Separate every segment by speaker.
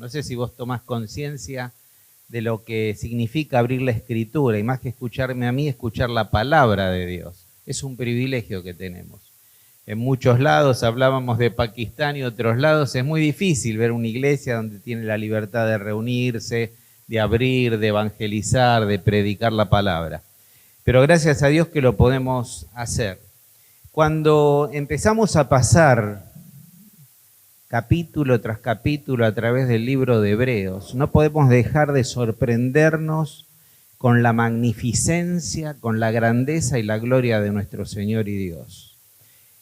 Speaker 1: No sé si vos tomás conciencia de lo que significa abrir la Escritura, y más que escucharme a mí, escuchar la palabra de Dios. Es un privilegio que tenemos. En muchos lados, hablábamos de Pakistán y otros lados, es muy difícil ver una iglesia donde tiene la libertad de reunirse, de abrir, de evangelizar, de predicar la palabra. Pero gracias a Dios que lo podemos hacer. Cuando empezamos a pasar capítulo tras capítulo a través del libro de Hebreos, no podemos dejar de sorprendernos con la magnificencia, con la grandeza y la gloria de nuestro Señor y Dios.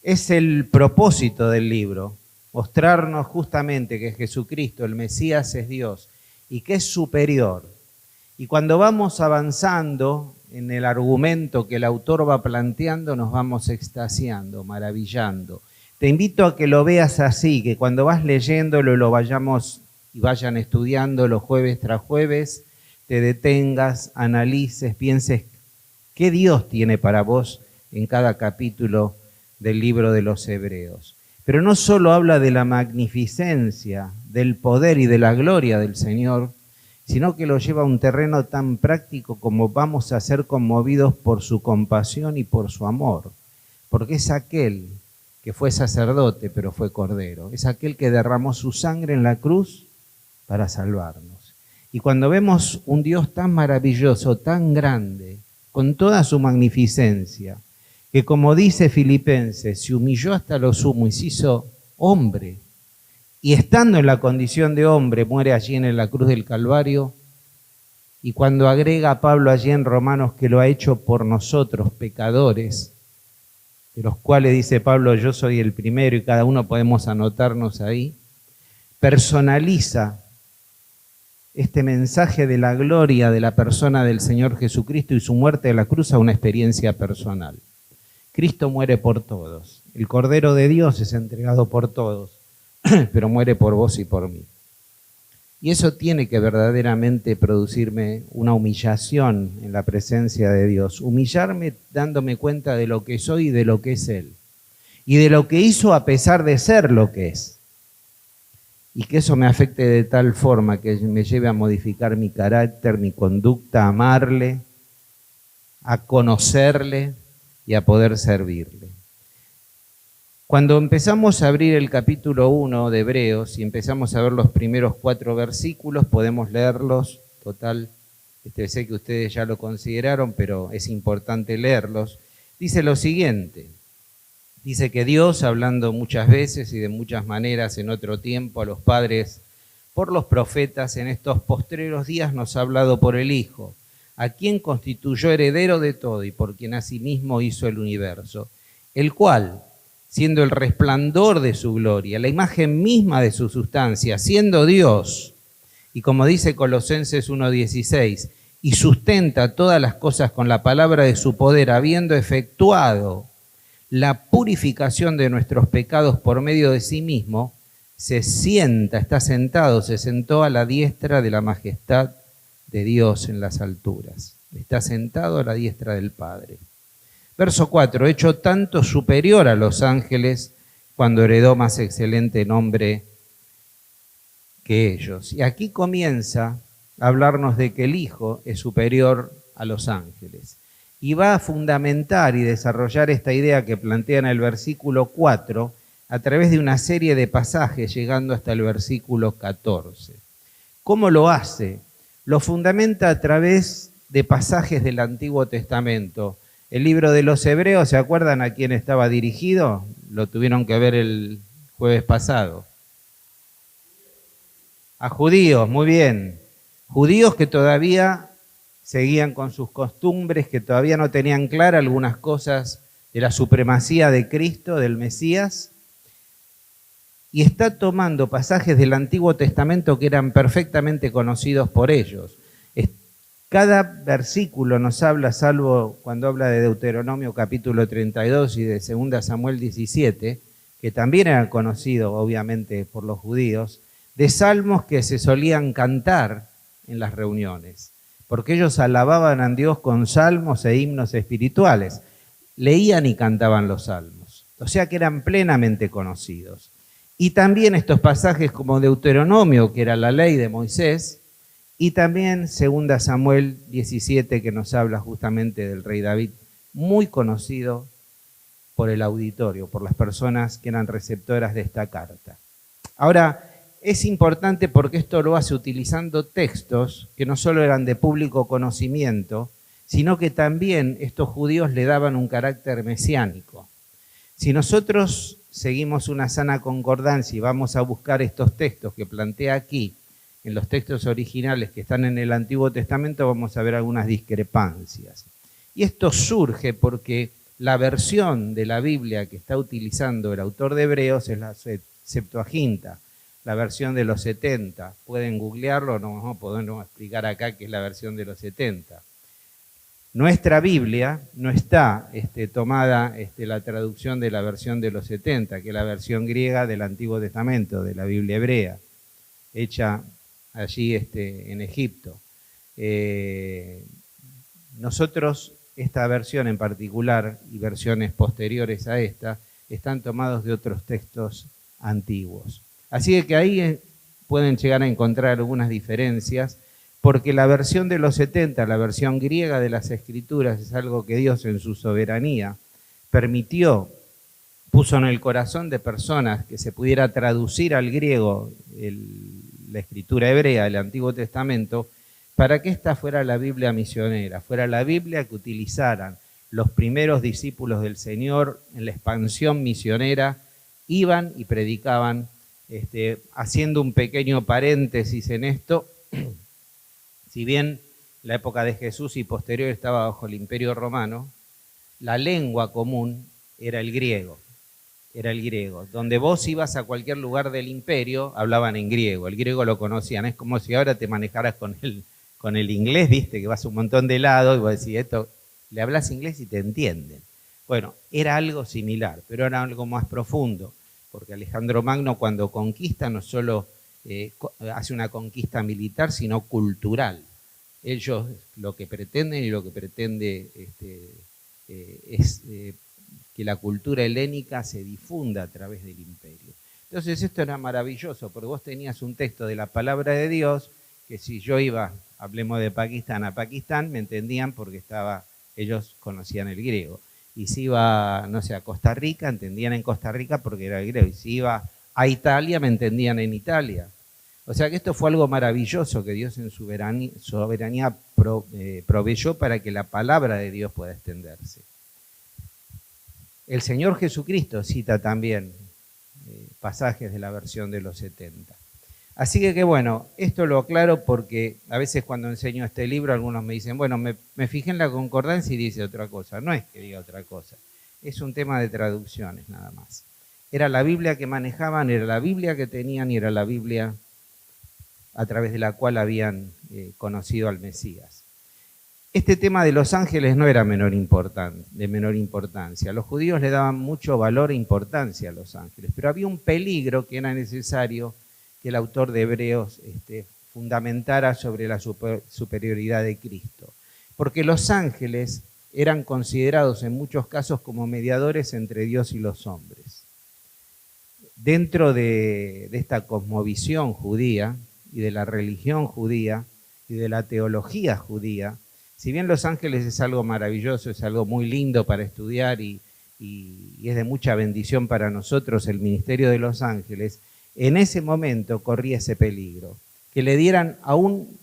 Speaker 1: Es el propósito del libro, mostrarnos justamente que Jesucristo, el Mesías, es Dios y que es superior. Y cuando vamos avanzando en el argumento que el autor va planteando, nos vamos extasiando, maravillando. Te invito a que lo veas así, que cuando vas leyéndolo, lo vayamos y vayan estudiándolo jueves tras jueves, te detengas, analices, pienses qué Dios tiene para vos en cada capítulo del libro de los Hebreos. Pero no solo habla de la magnificencia, del poder y de la gloria del Señor, sino que lo lleva a un terreno tan práctico como vamos a ser conmovidos por su compasión y por su amor, porque es aquel que fue sacerdote pero fue cordero, es aquel que derramó su sangre en la cruz para salvarnos. Y cuando vemos un Dios tan maravilloso, tan grande, con toda su magnificencia, que como dice Filipenses, se humilló hasta lo sumo y se hizo hombre, y estando en la condición de hombre, muere allí en la cruz del Calvario, y cuando agrega a Pablo allí en Romanos que lo ha hecho por nosotros, pecadores, de los cuales dice Pablo, yo soy el primero, y cada uno podemos anotarnos ahí, personaliza este mensaje de la gloria de la persona del Señor Jesucristo y su muerte de la cruz a una experiencia personal. Cristo muere por todos, el Cordero de Dios es entregado por todos, pero muere por vos y por mí. Y eso tiene que verdaderamente producirme una humillación en la presencia de Dios. Humillarme dándome cuenta de lo que soy y de lo que es Él. Y de lo que hizo a pesar de ser lo que es. Y que eso me afecte de tal forma que me lleve a modificar mi carácter, mi conducta, a amarle, a conocerle y a poder servirle. Cuando empezamos a abrir el capítulo 1 de Hebreos y empezamos a ver los primeros 4 versículos, podemos leerlos, total, sé que ustedes ya lo consideraron, pero es importante leerlos. Dice lo siguiente, dice que Dios, hablando muchas veces y de muchas maneras en otro tiempo a los padres por los profetas, en estos postreros días nos ha hablado por el Hijo, a quien constituyó heredero de todo y por quien asimismo hizo el universo, el cual, siendo el resplandor de su gloria, la imagen misma de su sustancia, siendo Dios, y como dice Colosenses 1:16, y sustenta todas las cosas con la palabra de su poder, habiendo efectuado la purificación de nuestros pecados por medio de sí mismo, se sentó a la diestra de la majestad de Dios en las alturas. Está sentado a la diestra del Padre. Verso 4, hecho tanto superior a los ángeles cuando heredó más excelente nombre que ellos. Y aquí comienza a hablarnos de que el Hijo es superior a los ángeles. Y va a fundamentar y desarrollar esta idea que plantea en el versículo 4 a través de una serie de pasajes llegando hasta el versículo 14. ¿Cómo lo hace? Lo fundamenta a través de pasajes del Antiguo Testamento. El libro de los Hebreos, ¿se acuerdan a quién estaba dirigido? Lo tuvieron que ver el jueves pasado. A judíos, muy bien. Judíos que todavía seguían con sus costumbres, que todavía no tenían claras algunas cosas de la supremacía de Cristo, del Mesías. Y está tomando pasajes del Antiguo Testamento que eran perfectamente conocidos por ellos. Cada versículo nos habla, salvo cuando habla de Deuteronomio capítulo 32 y de 2 Samuel 17, que también eran conocidos obviamente por los judíos, de salmos que se solían cantar en las reuniones, porque ellos alababan a Dios con salmos e himnos espirituales, leían y cantaban los salmos, o sea que eran plenamente conocidos. Y también estos pasajes como Deuteronomio, que era la ley de Moisés, y también 2 Samuel 17, que nos habla justamente del rey David, muy conocido por el auditorio, por las personas que eran receptoras de esta carta. Ahora, es importante porque esto lo hace utilizando textos que no solo eran de público conocimiento, sino que también estos judíos le daban un carácter mesiánico. Si nosotros seguimos una sana concordancia y vamos a buscar estos textos que plantea aquí, en los textos originales que están en el Antiguo Testamento, vamos a ver algunas discrepancias. Y esto surge porque la versión de la Biblia que está utilizando el autor de Hebreos es la Septuaginta, la versión de los 70. Pueden googlearlo, no podemos explicar acá qué es la versión de los 70. Nuestra Biblia no está tomada la traducción de la versión de los 70, que es la versión griega del Antiguo Testamento, de la Biblia hebrea, hecha allí en Egipto. Nosotros, esta versión en particular y versiones posteriores a esta, están tomados de otros textos antiguos. Así que ahí pueden llegar a encontrar algunas diferencias, porque la versión de los 70, la versión griega de las Escrituras, es algo que Dios en su soberanía permitió, puso en el corazón de personas que se pudiera traducir al griego la escritura hebrea del Antiguo Testamento, para que esta fuera la Biblia misionera, fuera la Biblia que utilizaran los primeros discípulos del Señor en la expansión misionera, iban y predicaban. Haciendo un pequeño paréntesis en esto, si bien la época de Jesús y posterior estaba bajo el Imperio Romano, la lengua común era el griego. Era el griego. Donde vos ibas a cualquier lugar del imperio, hablaban en griego. El griego lo conocían. Es como si ahora te manejaras con el inglés, viste, que vas un montón de lados y vos decís, esto, le hablas inglés y te entienden. Bueno, era algo similar, pero era algo más profundo, porque Alejandro Magno, cuando conquista, no solo hace una conquista militar, sino cultural. Ellos lo que pretenden y lo que pretende es que la cultura helénica se difunda a través del imperio. Entonces esto era maravilloso, porque vos tenías un texto de la palabra de Dios, que si yo iba, hablemos de Pakistán, a Pakistán, me entendían porque ellos conocían el griego. Y si iba, no sé, a Costa Rica, entendían en Costa Rica porque era el griego. Y si iba a Italia, me entendían en Italia. O sea que esto fue algo maravilloso que Dios en su soberanía proveyó para que la palabra de Dios pueda extenderse. El Señor Jesucristo cita también pasajes de la versión de los 70. Así que bueno, esto lo aclaro porque a veces cuando enseño este libro algunos me dicen, bueno, me fijé en la concordancia y dice otra cosa. No es que diga otra cosa, es un tema de traducciones nada más. Era la Biblia que manejaban, era la Biblia que tenían y era la Biblia a través de la cual habían conocido al Mesías. Este tema de los ángeles no era de menor importancia. Los judíos le daban mucho valor e importancia a los ángeles, pero había un peligro que era necesario que el autor de Hebreos fundamentara sobre la superioridad de Cristo. Porque los ángeles eran considerados en muchos casos como mediadores entre Dios y los hombres. Dentro de esta cosmovisión judía y de la religión judía y de la teología judía, si bien los ángeles es algo maravilloso, es algo muy lindo para estudiar y es de mucha bendición para nosotros el ministerio de los ángeles, en ese momento corría ese peligro, que le dieran aún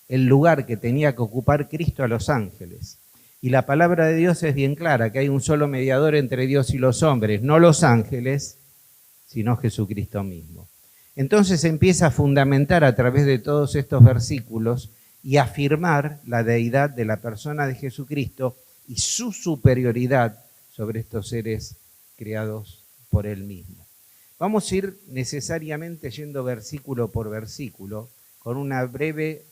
Speaker 1: el lugar que tenía que ocupar Cristo a los ángeles. Y la palabra de Dios es bien clara, que hay un solo mediador entre Dios y los hombres, no los ángeles, sino Jesucristo mismo. Entonces empieza a fundamentar a través de todos estos versículos y afirmar la deidad de la persona de Jesucristo y su superioridad sobre estos seres creados por Él mismo. Vamos a ir necesariamente yendo versículo por versículo, con una breve,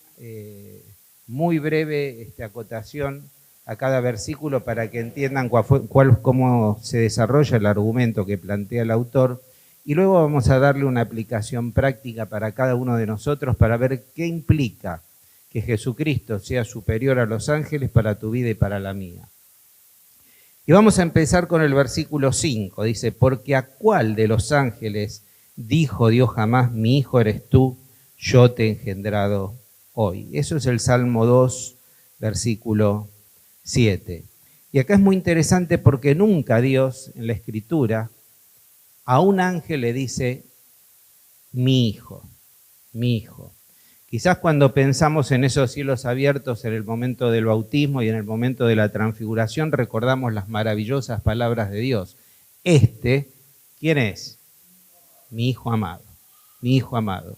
Speaker 1: muy breve acotación a cada versículo para que entiendan cómo se desarrolla el argumento que plantea el autor. Y luego vamos a darle una aplicación práctica para cada uno de nosotros para ver qué implica que Jesucristo sea superior a los ángeles para tu vida y para la mía. Y vamos a empezar con el versículo 5. Dice, porque ¿a cuál de los ángeles dijo Dios jamás, mi hijo eres tú, yo te he engendrado hoy. Eso es el Salmo 2, versículo 7. Y acá es muy interesante porque nunca Dios en la Escritura a un ángel le dice, mi hijo, mi hijo. Quizás cuando pensamos en esos cielos abiertos en el momento del bautismo y en el momento de la transfiguración, recordamos las maravillosas palabras de Dios. ¿Quién es? Mi hijo amado, mi hijo amado.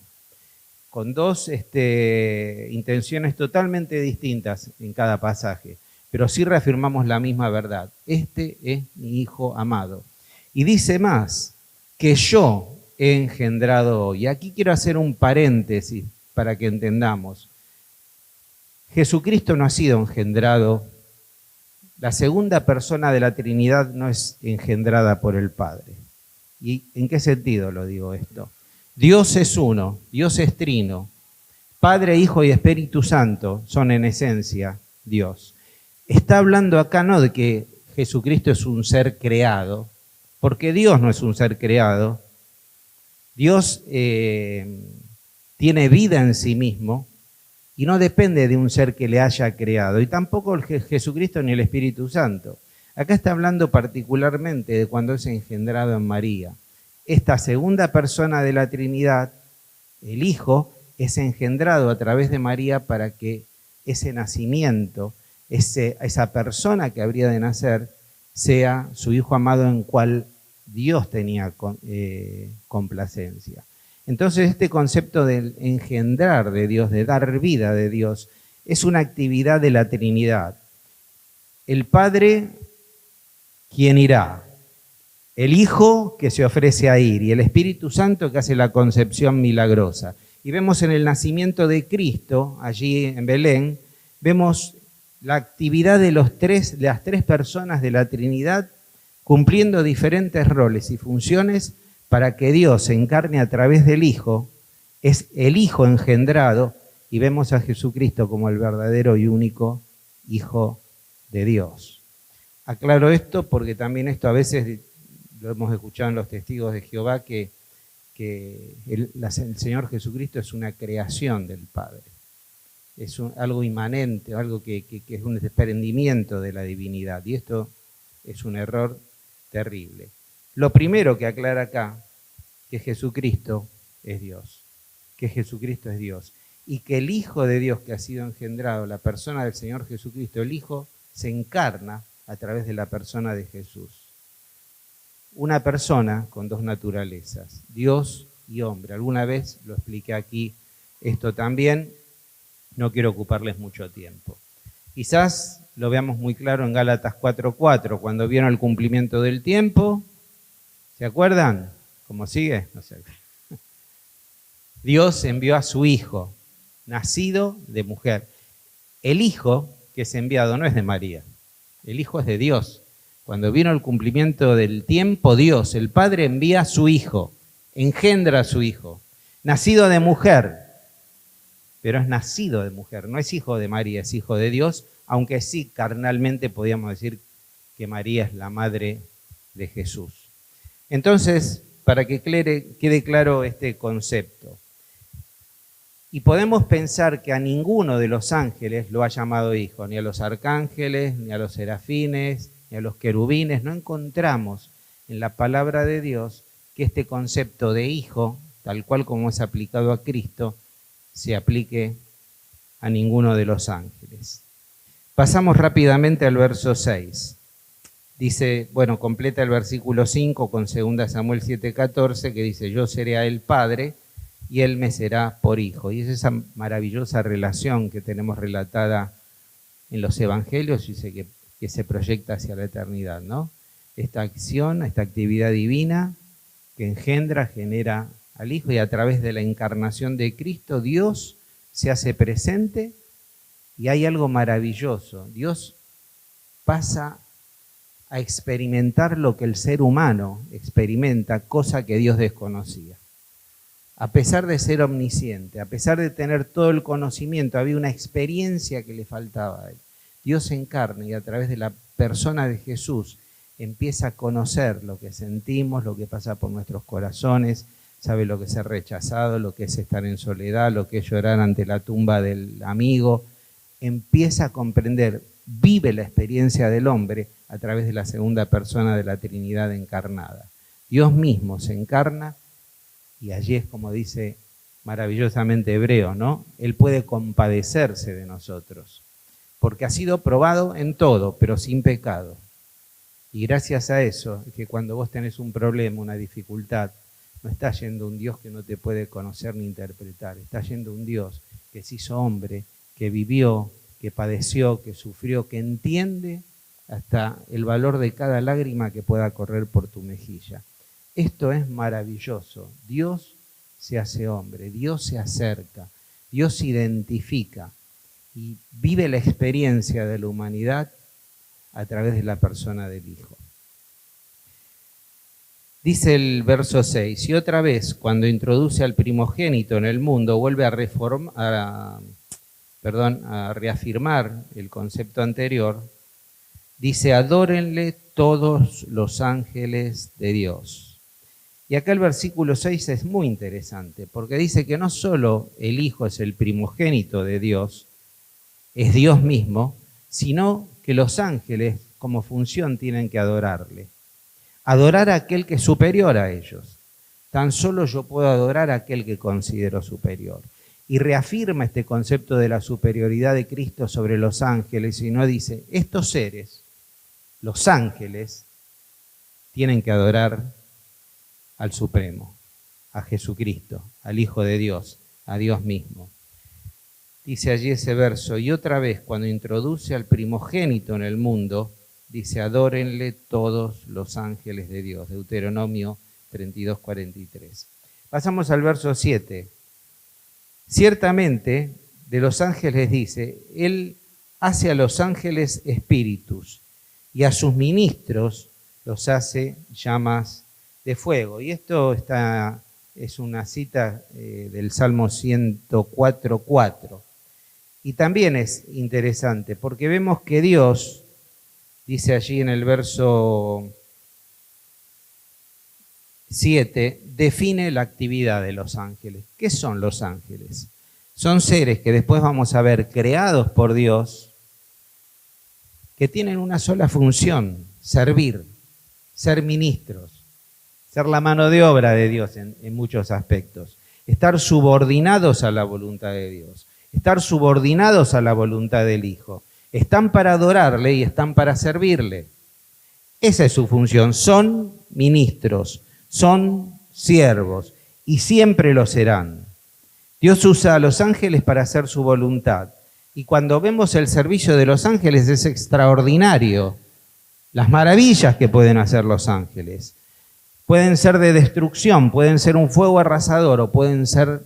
Speaker 1: Con dos intenciones totalmente distintas en cada pasaje, pero sí reafirmamos la misma verdad. Este es mi hijo amado. Y dice más, que yo he engendrado hoy. Y aquí quiero hacer un paréntesis para que entendamos. Jesucristo no ha sido engendrado, la segunda persona de la Trinidad no es engendrada por el Padre. ¿Y en qué sentido lo digo esto? Dios es uno, Dios es trino. Padre, Hijo y Espíritu Santo son en esencia Dios. Está hablando acá no de que Jesucristo es un ser creado, porque Dios no es un ser creado. Dios tiene vida en sí mismo y no depende de un ser que le haya creado, y tampoco el Jesucristo ni el Espíritu Santo. Acá está hablando particularmente de cuando es engendrado en María. Esta segunda persona de la Trinidad, el Hijo, es engendrado a través de María para que ese nacimiento, esa persona que habría de nacer, sea su Hijo amado en cual Dios tenía complacencia. Entonces este concepto del engendrar de Dios, de dar vida de Dios, es una actividad de la Trinidad. El Padre, quien irá, el Hijo que se ofrece a ir y el Espíritu Santo que hace la concepción milagrosa. Y vemos en el nacimiento de Cristo, allí en Belén, vemos la actividad de las tres personas de la Trinidad cumpliendo diferentes roles y funciones para que Dios se encarne a través del Hijo. Es el Hijo engendrado y vemos a Jesucristo como el verdadero y único Hijo de Dios. Aclaro esto porque también esto a veces lo hemos escuchado en los testigos de Jehová, que el Señor Jesucristo es una creación del Padre. Es algo inmanente, algo que es un desprendimiento de la divinidad. Y esto es un error terrible. Lo primero que aclara acá, que Jesucristo es Dios. Que Jesucristo es Dios. Y que el Hijo de Dios que ha sido engendrado, la persona del Señor Jesucristo, el Hijo, se encarna a través de la persona de Jesús. Una persona con dos naturalezas, Dios y hombre. Alguna vez lo expliqué aquí esto también, no quiero ocuparles mucho tiempo. Quizás lo veamos muy claro en Gálatas 4:4, cuando vieron el cumplimiento del tiempo. ¿Se acuerdan? ¿Cómo sigue? No sé. Dios envió a su Hijo, nacido de mujer. El Hijo que es enviado no es de María, el Hijo es de Dios. Cuando vino el cumplimiento del tiempo, Dios, el Padre, envía a su Hijo, engendra a su Hijo, nacido de mujer, pero es nacido de mujer, no es hijo de María, es hijo de Dios, aunque sí carnalmente podríamos decir que María es la madre de Jesús. Entonces, para que quede claro este concepto, y podemos pensar que a ninguno de los ángeles lo ha llamado hijo, ni a los arcángeles, ni a los serafines, ni a los querubines. No encontramos en la palabra de Dios que este concepto de hijo, tal cual como es aplicado a Cristo, se aplique a ninguno de los ángeles. Pasamos rápidamente al verso 6. Dice, bueno, completa el versículo 5 con 2 Samuel 7:14, que dice, yo seré a él padre y él me será por hijo. Y es esa maravillosa relación que tenemos relatada en los evangelios y que se proyecta hacia la eternidad, ¿no? Esta acción, esta actividad divina que engendra, genera al Hijo, y a través de la encarnación de Cristo, Dios se hace presente y hay algo maravilloso. Dios pasa a experimentar lo que el ser humano experimenta, cosa que Dios desconocía. A pesar de ser omnisciente, a pesar de tener todo el conocimiento, había una experiencia que le faltaba a él. Dios se encarna y a través de la persona de Jesús empieza a conocer lo que sentimos, lo que pasa por nuestros corazones, sabe lo que es ser rechazado, lo que es estar en soledad, lo que es llorar ante la tumba del amigo. Empieza a comprender, vive la experiencia del hombre a través de la segunda persona de la Trinidad encarnada. Dios mismo se encarna y allí es como dice maravillosamente Hebreo, ¿no? Él puede compadecerse de nosotros, porque ha sido probado en todo, pero sin pecado. Y gracias a eso, es que cuando vos tenés un problema, una dificultad, no está yendo un Dios que no te puede conocer ni interpretar, está yendo un Dios que se hizo hombre, que vivió, que padeció, que sufrió, que entiende hasta el valor de cada lágrima que pueda correr por tu mejilla. Esto es maravilloso. Dios se hace hombre, Dios se acerca, Dios se identifica y vive la experiencia de la humanidad a través de la persona del Hijo. Dice el verso 6, y otra vez, cuando introduce al primogénito en el mundo, vuelve a reafirmar el concepto anterior, dice, adórenle todos los ángeles de Dios. Y acá el versículo 6 es muy interesante, porque dice que no solo el Hijo es el primogénito de Dios, es Dios mismo, sino que los ángeles como función tienen que adorarle. Adorar a aquel que es superior a ellos. Tan solo yo puedo adorar a aquel que considero superior. Y reafirma este concepto de la superioridad de Cristo sobre los ángeles y no dice, estos seres, los ángeles, tienen que adorar al Supremo, a Jesucristo, al Hijo de Dios, a Dios mismo. Dice allí ese verso, y otra vez cuando introduce al primogénito en el mundo, dice, adórenle todos los ángeles de Dios, Deuteronomio 32:43. Pasamos al verso 7. Ciertamente, de los ángeles dice, Él hace a los ángeles espíritus y a sus ministros los hace llamas de fuego. Y esto es una cita del Salmo 104:4. Y también es interesante porque vemos que Dios, dice allí en el verso 7, define la actividad de los ángeles. ¿Qué son los ángeles? Son seres que después vamos a ver creados por Dios, que tienen una sola función, servir, ser ministros, ser la mano de obra de Dios en muchos aspectos, estar subordinados a la voluntad de Dios, estar subordinados a la voluntad del Hijo. Están para adorarle y están para servirle. Esa es su función. Son ministros, son siervos y siempre lo serán. Dios usa a los ángeles para hacer su voluntad. Y cuando vemos el servicio de los ángeles es extraordinario. Las maravillas que pueden hacer los ángeles. Pueden ser de destrucción, pueden ser un fuego arrasador o pueden ser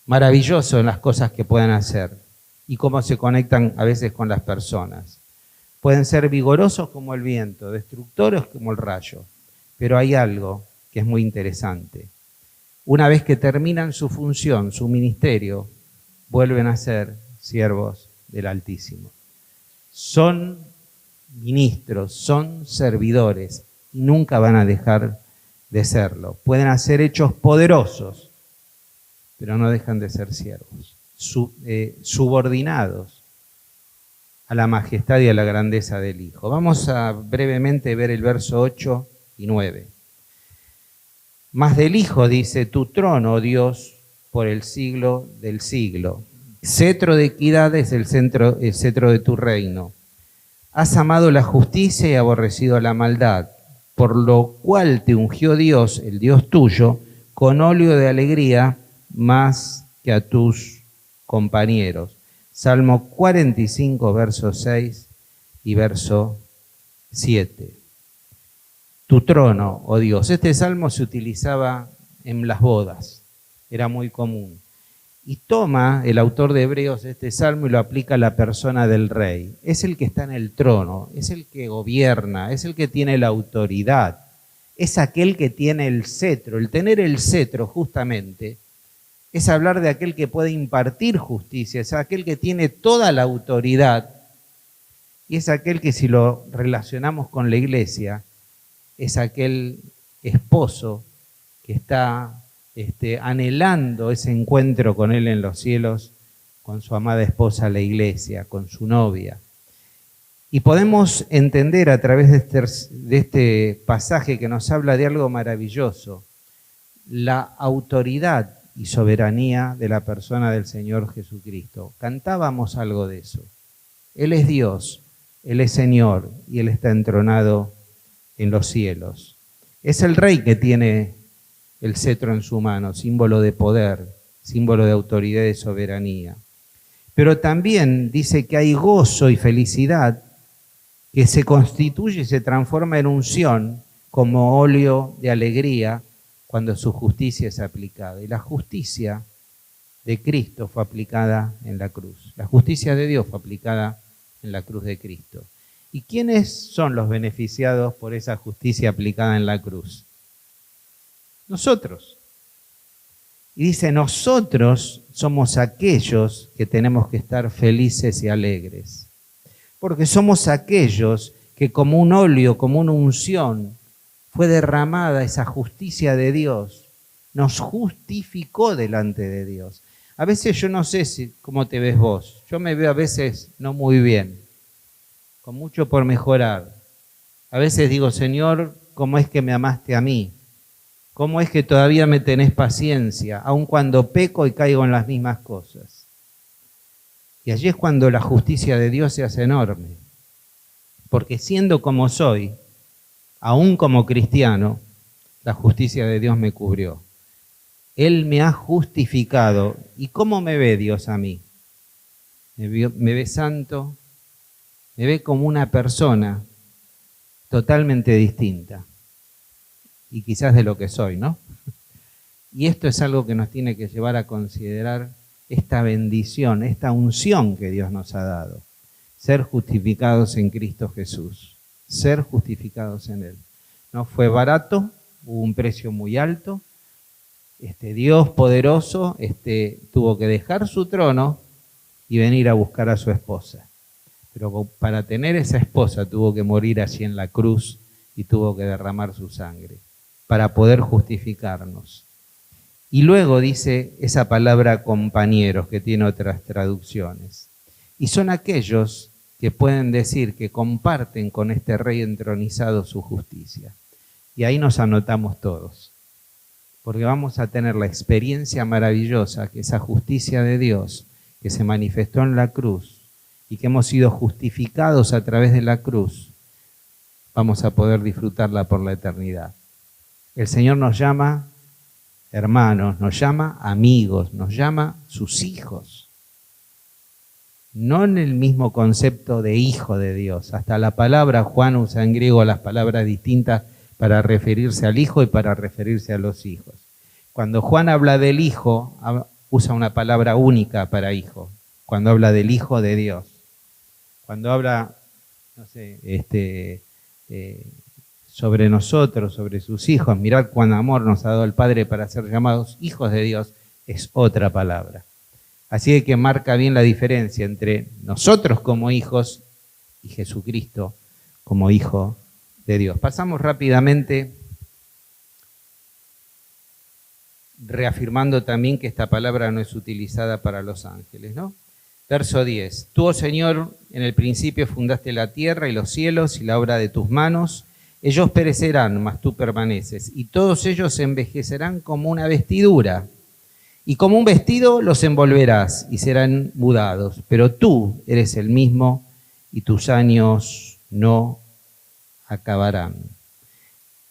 Speaker 1: maravillosos en las cosas que pueden hacer y cómo se conectan a veces con las personas. Pueden ser vigorosos como el viento, destructores como el rayo, pero hay algo que es muy interesante. Una vez que terminan su función, su ministerio, vuelven a ser siervos del Altísimo. Son ministros, son servidores y nunca van a dejar de serlo. Pueden hacer hechos poderosos, pero no dejan de ser siervos, subordinados a la majestad y a la grandeza del Hijo. Vamos a brevemente ver el verso 8 y 9. Mas del Hijo dice, tu trono, oh Dios, por el siglo del siglo. Cetro de equidad es el cetro de tu reino. Has amado la justicia y aborrecido la maldad, por lo cual te ungió Dios, el Dios tuyo, con óleo de alegría más que a tus compañeros. Salmo 45, verso 6 y verso 7. Tu trono, oh Dios. Este salmo se utilizaba en las bodas, era muy común. Y toma el autor de Hebreos este salmo y lo aplica a la persona del rey. Es el que está en el trono, es el que gobierna, es el que tiene la autoridad, es aquel que tiene el cetro. El tener el cetro justamente es hablar de aquel que puede impartir justicia, es aquel que tiene toda la autoridad y es aquel que, si lo relacionamos con la iglesia, es aquel esposo que está anhelando ese encuentro con Él en los cielos, con su amada esposa, la iglesia, con su novia. Y podemos entender a través de este pasaje que nos habla de algo maravilloso, la autoridad y soberanía de la persona del Señor Jesucristo. Cantábamos algo de eso. Él es Dios, Él es Señor y Él está entronado en los cielos. Es el Rey que tiene el cetro en su mano, símbolo de poder, símbolo de autoridad y soberanía. Pero también dice que hay gozo y felicidad que se constituye y se transforma en unción como óleo de alegría cuando su justicia es aplicada. Y la justicia de Cristo fue aplicada en la cruz. La justicia de Dios fue aplicada en la cruz de Cristo. ¿Y quiénes son los beneficiados por esa justicia aplicada en la cruz? Nosotros. Y dice, nosotros somos aquellos que tenemos que estar felices y alegres. Porque somos aquellos que como un óleo, como una unción, fue derramada esa justicia de Dios, nos justificó delante de Dios. A veces yo no sé cómo te ves vos, yo me veo a veces no muy bien, con mucho por mejorar. A veces digo, Señor, ¿cómo es que me amaste a mí? ¿Cómo es que todavía me tenés paciencia, aun cuando peco y caigo en las mismas cosas? Y allí es cuando la justicia de Dios se hace enorme, porque siendo como soy, aún como cristiano, la justicia de Dios me cubrió. Él me ha justificado. ¿Y cómo me ve Dios a mí? Me ve santo, me ve como una persona totalmente distinta. Y quizás de lo que soy, ¿no? Y esto es algo que nos tiene que llevar a considerar esta bendición, esta unción que Dios nos ha dado. Ser justificados en Cristo Jesús. Ser justificados en Él. No fue barato, hubo un precio muy alto. Dios poderoso tuvo que dejar su trono y venir a buscar a su esposa. Pero para tener esa esposa tuvo que morir allí en la cruz y tuvo que derramar su sangre para poder justificarnos. Y luego dice esa palabra compañeros, que tiene otras traducciones. Y son aquellos que pueden decir que comparten con este Rey entronizado su justicia. Y ahí nos anotamos todos, porque vamos a tener la experiencia maravillosa que esa justicia de Dios que se manifestó en la cruz y que hemos sido justificados a través de la cruz, vamos a poder disfrutarla por la eternidad. El Señor nos llama hermanos, nos llama amigos, nos llama sus hijos. No en el mismo concepto de hijo de Dios. Hasta la palabra, Juan usa en griego las palabras distintas para referirse al hijo y para referirse a los hijos. Cuando Juan habla del hijo, usa una palabra única para hijo. Cuando habla del hijo de Dios. Cuando habla, sobre nosotros, sobre sus hijos, mirad cuán amor nos ha dado el Padre para ser llamados hijos de Dios, es otra palabra. Así que marca bien la diferencia entre nosotros como hijos y Jesucristo como hijo de Dios. Pasamos rápidamente, reafirmando también que esta palabra no es utilizada para los ángeles, ¿no? Verso 10. Tú, oh Señor, en el principio fundaste la tierra y los cielos y la obra de tus manos. Ellos perecerán, mas tú permaneces, y todos ellos se envejecerán como una vestidura. Y como un vestido los envolverás y serán mudados. Pero tú eres el mismo y tus años no acabarán.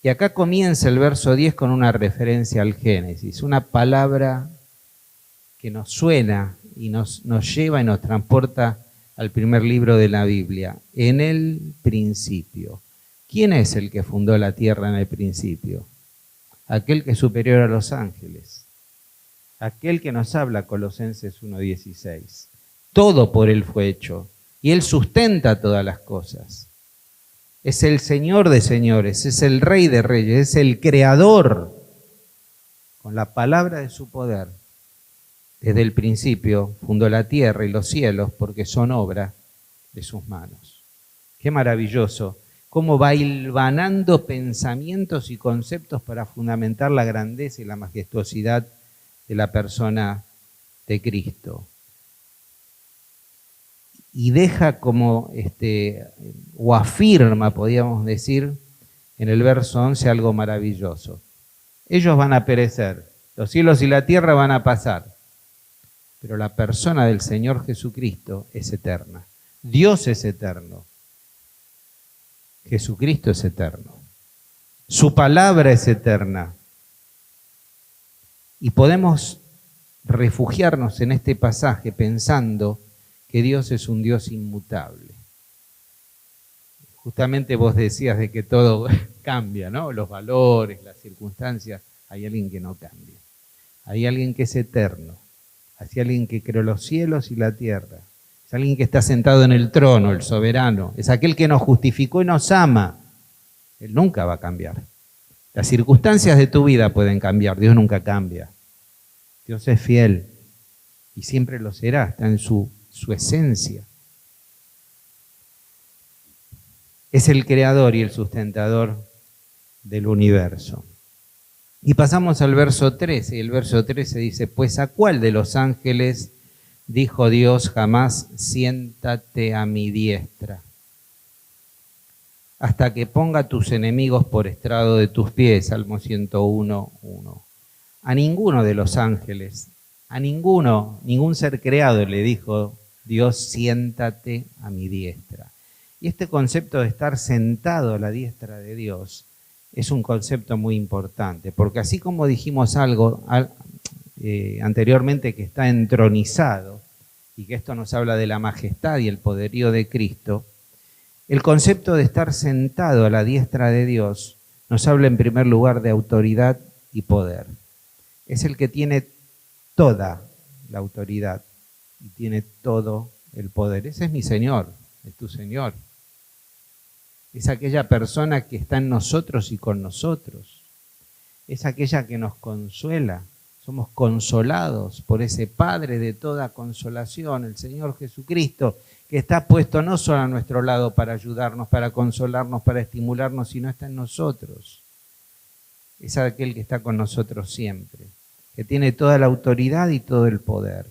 Speaker 1: Y acá comienza el verso 10 con una referencia al Génesis, una palabra que nos suena y nos lleva y nos transporta al primer libro de la Biblia. En el principio. ¿Quién es el que fundó la tierra en el principio? Aquel que es superior a los ángeles. Aquel que nos habla, Colosenses 1:16. Todo por Él fue hecho y Él sustenta todas las cosas. Es el Señor de señores, es el Rey de reyes, es el Creador con la palabra de su poder. Desde el principio fundó la tierra y los cielos porque son obra de sus manos. Qué maravilloso cómo va hilvanando pensamientos y conceptos para fundamentar la grandeza y la majestuosidad de la persona de Cristo. Y deja como, o afirma, podríamos decir, en el verso 11 algo maravilloso. Ellos van a perecer, los cielos y la tierra van a pasar, pero la persona del Señor Jesucristo es eterna. Dios es eterno. Jesucristo es eterno. Su palabra es eterna. Y podemos refugiarnos en este pasaje pensando que Dios es un Dios inmutable. Justamente vos decías de que todo cambia, ¿no? Los valores, las circunstancias. Hay alguien que no cambia. Hay alguien que es eterno. Hay alguien que creó los cielos y la tierra. Es alguien que está sentado en el trono, el soberano. Es aquel que nos justificó y nos ama. Él nunca va a cambiar. Las circunstancias de tu vida pueden cambiar. Dios nunca cambia. Dios es fiel y siempre lo será. Está en su esencia. Es el creador y el sustentador del universo. Y pasamos al verso 13, y el verso 13 dice, pues ¿a cuál de los ángeles dijo Dios jamás, siéntate a mi diestra, hasta que ponga tus enemigos por estrado de tus pies? Salmo 101:1. A ninguno de los ángeles, a ningún ser creado le dijo Dios, siéntate a mi diestra. Y este concepto de estar sentado a la diestra de Dios es un concepto muy importante, porque así como dijimos algo anteriormente que está entronizado, y que esto nos habla de la majestad y el poderío de Cristo, el concepto de estar sentado a la diestra de Dios nos habla en primer lugar de autoridad y poder. Es el que tiene toda la autoridad y tiene todo el poder. Ese es mi Señor, es tu Señor. Es aquella persona que está en nosotros y con nosotros. Es aquella que nos consuela. Somos consolados por ese Padre de toda consolación, el Señor Jesucristo, que está puesto no solo a nuestro lado para ayudarnos, para consolarnos, para estimularnos, sino está en nosotros. Es aquel que está con nosotros siempre, que tiene toda la autoridad y todo el poder.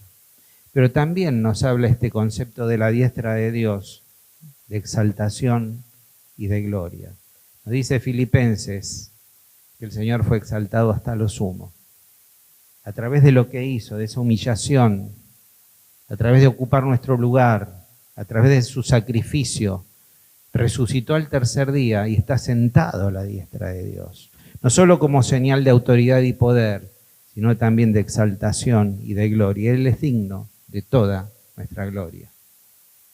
Speaker 1: Pero también nos habla este concepto de la diestra de Dios, de exaltación y de gloria. Nos dice Filipenses que el Señor fue exaltado hasta lo sumo. A través de lo que hizo, de esa humillación, a través de ocupar nuestro lugar, a través de su sacrificio, resucitó al tercer día y está sentado a la diestra de Dios. No solo como señal de autoridad y poder, sino también de exaltación y de gloria. Él es digno de toda nuestra gloria.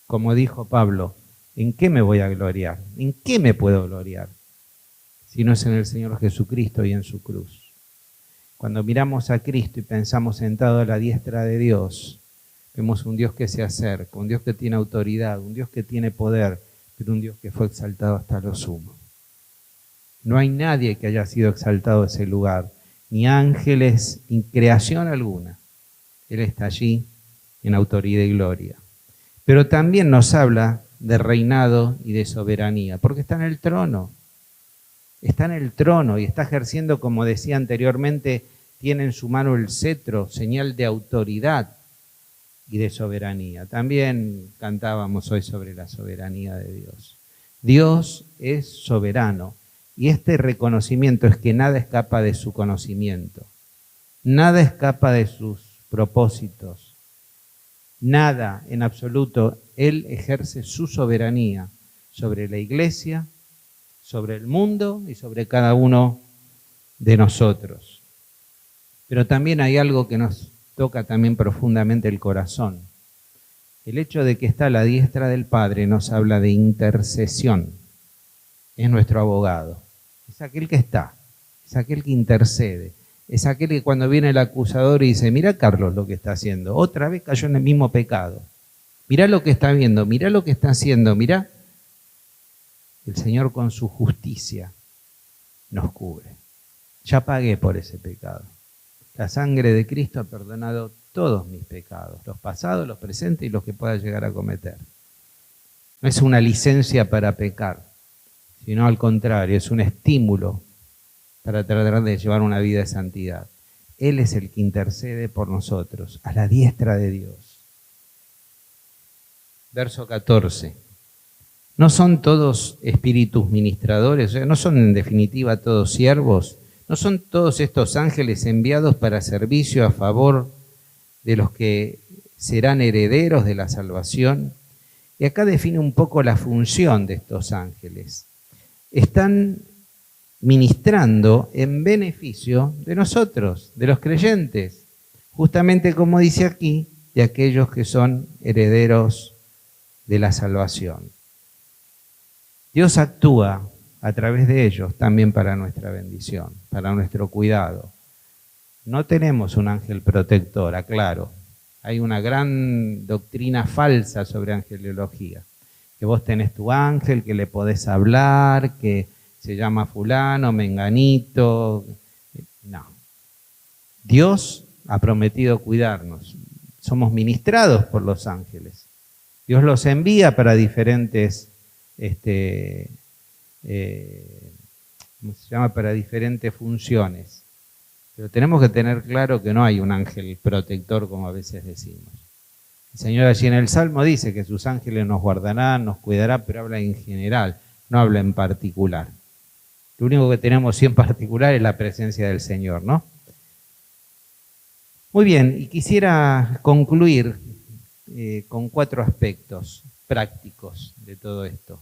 Speaker 1: Como dijo Pablo, ¿en qué me voy a gloriar? ¿En qué me puedo gloriar? Si no es en el Señor Jesucristo y en su cruz. Cuando miramos a Cristo y pensamos sentado a la diestra de Dios, vemos un Dios que se acerca, un Dios que tiene autoridad, un Dios que tiene poder, pero un Dios que fue exaltado hasta lo sumo. No hay nadie que haya sido exaltado a ese lugar, ni ángeles, ni creación alguna. Él está allí en autoridad y gloria. Pero también nos habla de reinado y de soberanía, porque está en el trono. Está en el trono y está ejerciendo, como decía anteriormente, tiene en su mano el cetro, señal de autoridad y de soberanía. También cantábamos hoy sobre la soberanía de Dios. Dios es soberano y este reconocimiento es que nada escapa de su conocimiento, nada escapa de sus propósitos, nada en absoluto. Él ejerce su soberanía sobre la iglesia, sobre el mundo y sobre cada uno de nosotros. Pero también hay algo que nos toca también profundamente el corazón. El hecho de que está a la diestra del Padre nos habla de intercesión. Es nuestro abogado. Es aquel que está, es aquel que intercede. Es aquel que cuando viene el acusador y dice, mira Carlos lo que está haciendo, otra vez cayó en el mismo pecado. Mirá lo que está viendo, mirá lo que está haciendo, mirá. El Señor con su justicia nos cubre. Ya pagué por ese pecado. La sangre de Cristo ha perdonado todos mis pecados, los pasados, los presentes y los que pueda llegar a cometer. No es una licencia para pecar, sino al contrario, es un estímulo para tratar de llevar una vida de santidad. Él es el que intercede por nosotros, a la diestra de Dios. Verso 14. ¿No son todos espíritus ministradores? O sea, ¿no son en definitiva todos siervos? ¿No son todos estos ángeles enviados para servicio a favor de los que serán herederos de la salvación? Y acá define un poco la función de estos ángeles. Están ministrando en beneficio de nosotros, de los creyentes, justamente como dice aquí, de aquellos que son herederos de la salvación. Dios actúa a través de ellos también para nuestra bendición, para nuestro cuidado. No tenemos un ángel protector, aclaro. Hay una gran doctrina falsa sobre angelología, que vos tenés tu ángel, que le podés hablar, que se llama fulano, menganito. No. Dios ha prometido cuidarnos. Somos ministrados por los ángeles. Dios los envía para diferentes, para diferentes funciones. Pero tenemos que tener claro que no hay un ángel protector como a veces decimos. El Señor allí en el Salmo dice que sus ángeles nos guardarán, nos cuidará, pero habla en general, no habla en particular. Lo único que tenemos sí en particular es la presencia del Señor, ¿no? Muy bien, y quisiera concluir con 4 aspectos prácticos de todo esto.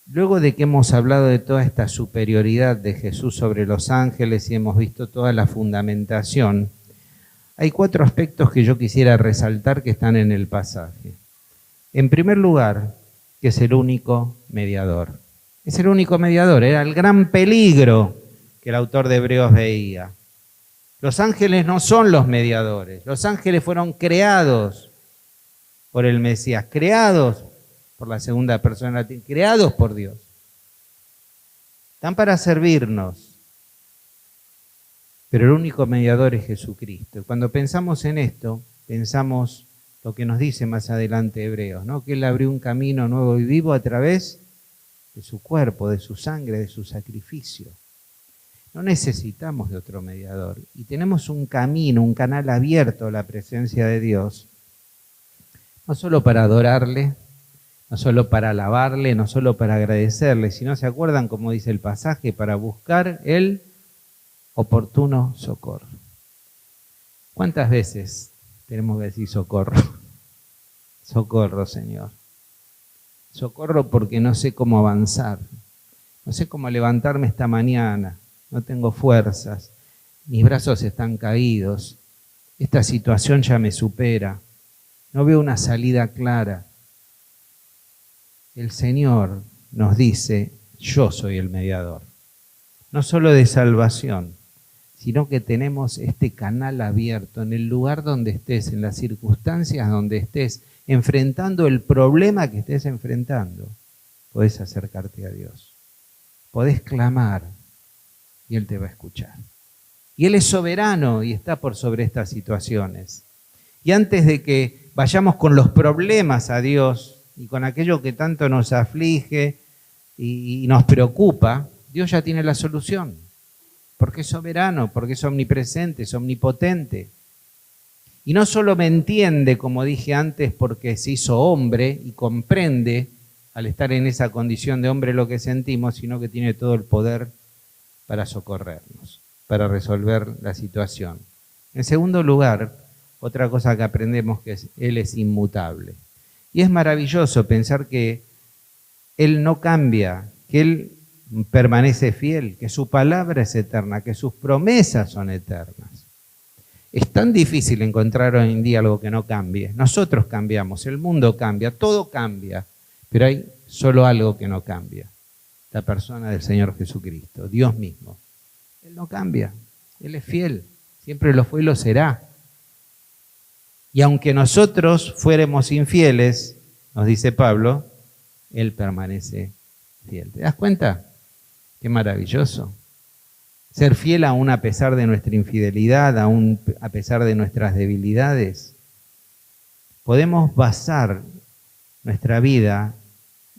Speaker 1: Luego de que hemos hablado de toda esta superioridad de Jesús sobre los ángeles y hemos visto toda la fundamentación, hay 4 aspectos que yo quisiera resaltar que están en el pasaje. En primer lugar, que es el único mediador. Es el único mediador, era el gran peligro que el autor de Hebreos veía. Los ángeles no son los mediadores, los ángeles fueron creados por el Mesías, creados por la segunda persona, creados por Dios. Están para servirnos, pero el único mediador es Jesucristo. Y cuando pensamos en esto, pensamos lo que nos dice más adelante Hebreos, ¿no? Que Él abrió un camino nuevo y vivo a través de su cuerpo, de su sangre, de su sacrificio. No necesitamos de otro mediador y tenemos un camino, un canal abierto a la presencia de Dios, no solo para adorarle, no solo para alabarle, no solo para agradecerle, sino, ¿se acuerdan cómo dice el pasaje? Para buscar el oportuno socorro. ¿Cuántas veces tenemos que decir socorro? Socorro, Señor. Socorro porque no sé cómo avanzar, no sé cómo levantarme esta mañana, no tengo fuerzas, mis brazos están caídos, esta situación ya me supera, no veo una salida clara. El Señor nos dice, yo soy el mediador, no solo de salvación, sino que tenemos este canal abierto en el lugar donde estés, en las circunstancias donde estés, enfrentando el problema que estés enfrentando, podés acercarte a Dios, podés clamar y Él te va a escuchar. Y Él es soberano y está por sobre estas situaciones. Y antes de que vayamos con los problemas a Dios y con aquello que tanto nos aflige y nos preocupa, Dios ya tiene la solución, porque es soberano, porque es omnipresente, es omnipotente. Y no solo me entiende, como dije antes, porque se hizo hombre y comprende al estar en esa condición de hombre lo que sentimos, sino que tiene todo el poder para socorrernos, para resolver la situación. En segundo lugar, otra cosa que aprendemos que Él es inmutable. Y es maravilloso pensar que Él no cambia, que Él permanece fiel, que su palabra es eterna, que sus promesas son eternas. Es tan difícil encontrar hoy en día algo que no cambie. Nosotros cambiamos, el mundo cambia, todo cambia, pero hay solo algo que no cambia. La persona del Señor Jesucristo, Dios mismo. Él no cambia, Él es fiel, siempre lo fue y lo será. Y aunque nosotros fuéramos infieles, nos dice Pablo, Él permanece fiel. ¿Te das cuenta? Qué maravilloso. Ser fiel aún a pesar de nuestra infidelidad, aún a pesar de nuestras debilidades. Podemos basar nuestra vida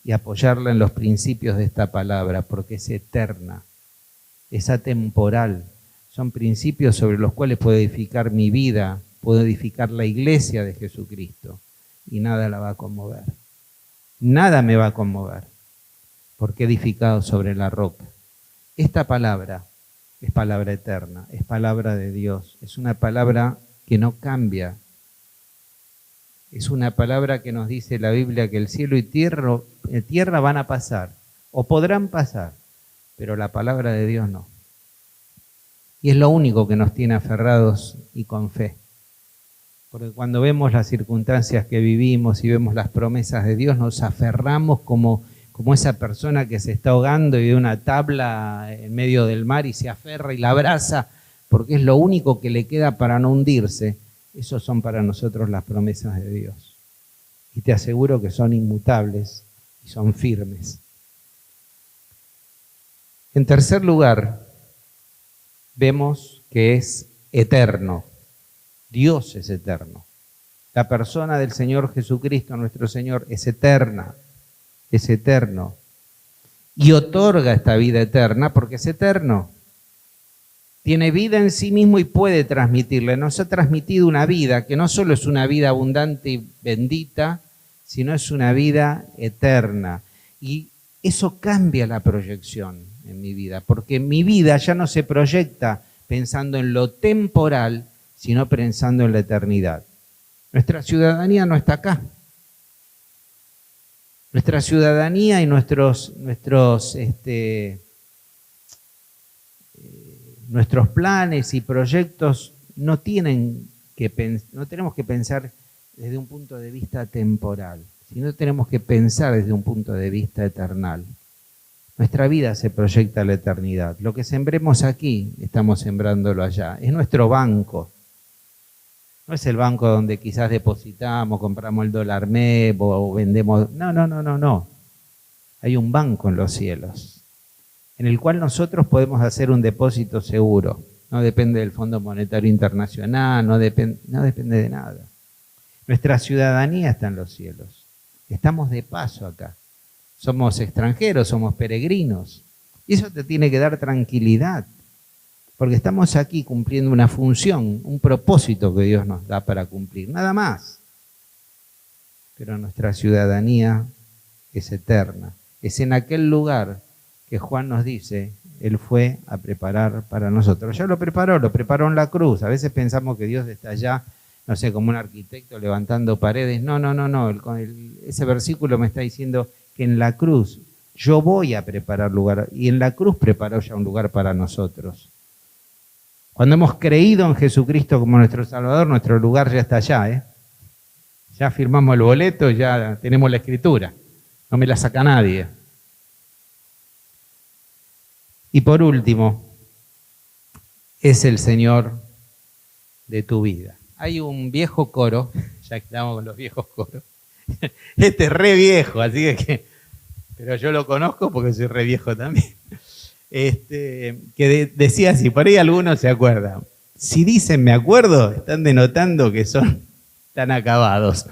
Speaker 1: y apoyarla en los principios de esta palabra, porque es eterna, es atemporal. Son principios sobre los cuales puedo edificar mi vida, puedo edificar la iglesia de Jesucristo y nada la va a conmover. Nada me va a conmover porque he edificado sobre la roca. Esta palabra es palabra eterna, es palabra de Dios, es una palabra que no cambia. Es una palabra que nos dice la Biblia que el cielo y tierra van a pasar o podrán pasar, pero la palabra de Dios no. Y es lo único que nos tiene aferrados y con fe. Porque cuando vemos las circunstancias que vivimos y vemos las promesas de Dios, nos aferramos como esa persona que se está ahogando y ve una tabla en medio del mar y se aferra y la abraza, porque es lo único que le queda para no hundirse. Esos son para nosotros las promesas de Dios. Y te aseguro que son inmutables y son firmes. En tercer lugar, vemos que es eterno. Dios es eterno. La persona del Señor Jesucristo, nuestro Señor, es eterna, es eterno. Y otorga esta vida eterna porque es eterno. Tiene vida en sí mismo y puede transmitirle. Nos ha transmitido una vida que no solo es una vida abundante y bendita, sino es una vida eterna. Y eso cambia la proyección en mi vida, porque mi vida ya no se proyecta pensando en lo temporal, sino pensando en la eternidad. Nuestra ciudadanía no está acá. Nuestra ciudadanía y nuestros planes y proyectos no tenemos que pensar desde un punto de vista temporal, sino tenemos que pensar desde un punto de vista eternal. Nuestra vida se proyecta a la eternidad. Lo que sembremos aquí, estamos sembrándolo allá. Es nuestro banco. No es el banco donde quizás depositamos, compramos el dólar MEP o vendemos. No. Hay un banco en los cielos, en el cual nosotros podemos hacer un depósito seguro. No depende del Fondo Monetario Internacional, no depende de nada. Nuestra ciudadanía está en los cielos. Estamos de paso acá. Somos extranjeros, somos peregrinos. Y eso te tiene que dar tranquilidad, porque estamos aquí cumpliendo una función, un propósito que Dios nos da para cumplir, nada más. Pero nuestra ciudadanía es eterna. Es en aquel lugar que Juan nos dice, Él fue a preparar para nosotros. Ya lo preparó en la cruz. A veces pensamos que Dios está allá, no sé, como un arquitecto levantando paredes. No. Ese versículo me está diciendo que en la cruz yo voy a preparar lugar, y en la cruz preparó ya un lugar para nosotros. Cuando hemos creído en Jesucristo como nuestro Salvador, nuestro lugar ya está allá, Ya firmamos el boleto, ya tenemos la escritura. No me la saca nadie. Y por último, es el Señor de tu vida. Hay un viejo coro, ya que estamos con los viejos coros. Este es re viejo, así pero yo lo conozco porque soy re viejo también. Que decía así, por ahí algunos se acuerdan. Si dicen me acuerdo, están denotando que son tan acabados.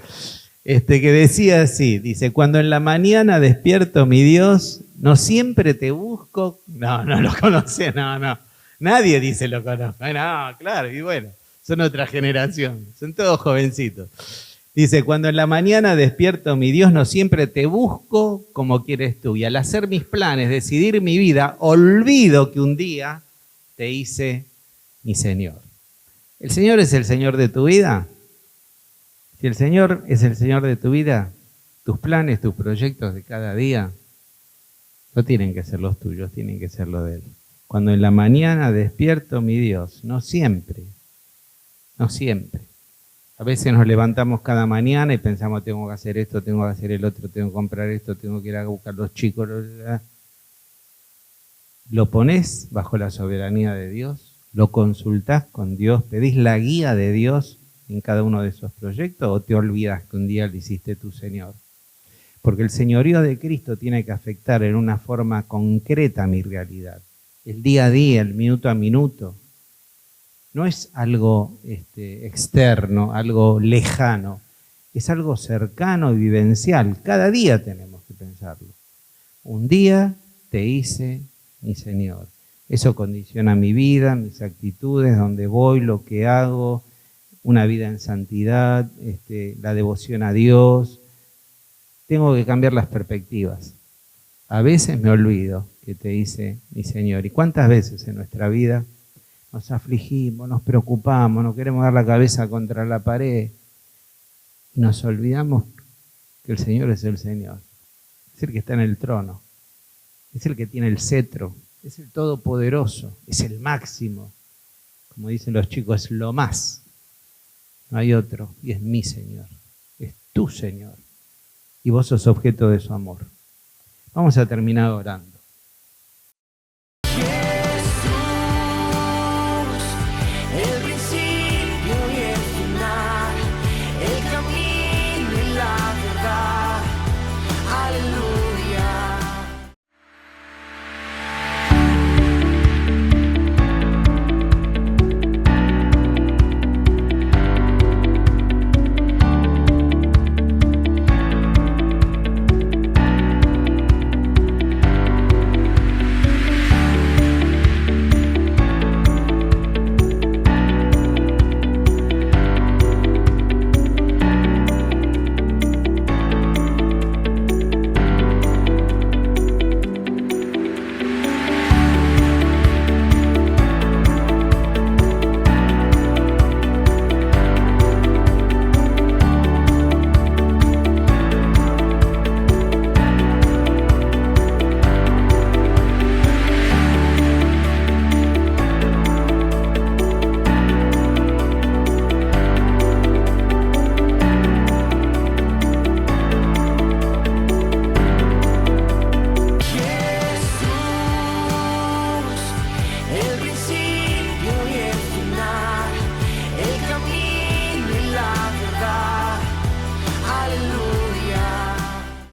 Speaker 1: Que decía así, dice, cuando en la mañana despierto, mi Dios, no siempre te busco. No lo conoce, no. Nadie dice lo conozco. No, claro, y bueno, son otra generación, son todos jovencitos. Dice, cuando en la mañana despierto, mi Dios, no siempre te busco como quieres tú. Y al hacer mis planes, decidir mi vida, olvido que un día te hice mi Señor. ¿El Señor es el Señor de tu vida? Si el Señor es el Señor de tu vida, tus planes, tus proyectos de cada día, no tienen que ser los tuyos, tienen que ser los de Él. Cuando en la mañana despierto, mi Dios, no siempre. A veces nos levantamos cada mañana y pensamos, tengo que hacer esto, tengo que hacer el otro, tengo que comprar esto, tengo que ir a buscar los chicos. Lo ponés bajo la soberanía de Dios, lo consultás con Dios, pedís la guía de Dios en cada uno de esos proyectos, o te olvidas que un día le hiciste tu Señor. Porque el señorío de Cristo tiene que afectar en una forma concreta mi realidad. El día a día, el minuto a minuto. No es algo externo, algo lejano. Es algo cercano y vivencial. Cada día tenemos que pensarlo. Un día te hice mi Señor. Eso condiciona mi vida, mis actitudes, dónde voy, lo que hago, una vida en santidad, la devoción a Dios. Tengo que cambiar las perspectivas. A veces me olvido que te hice mi Señor. ¿Y cuántas veces en nuestra vida nos afligimos, nos preocupamos, nos queremos dar la cabeza contra la pared y nos olvidamos que el Señor es el Señor? Es el que está en el trono, es el que tiene el cetro, es el todopoderoso, es el máximo. Como dicen los chicos, es lo más. No hay otro, y es mi Señor, es tu Señor. Y vos sos objeto de su amor. Vamos a terminar orando.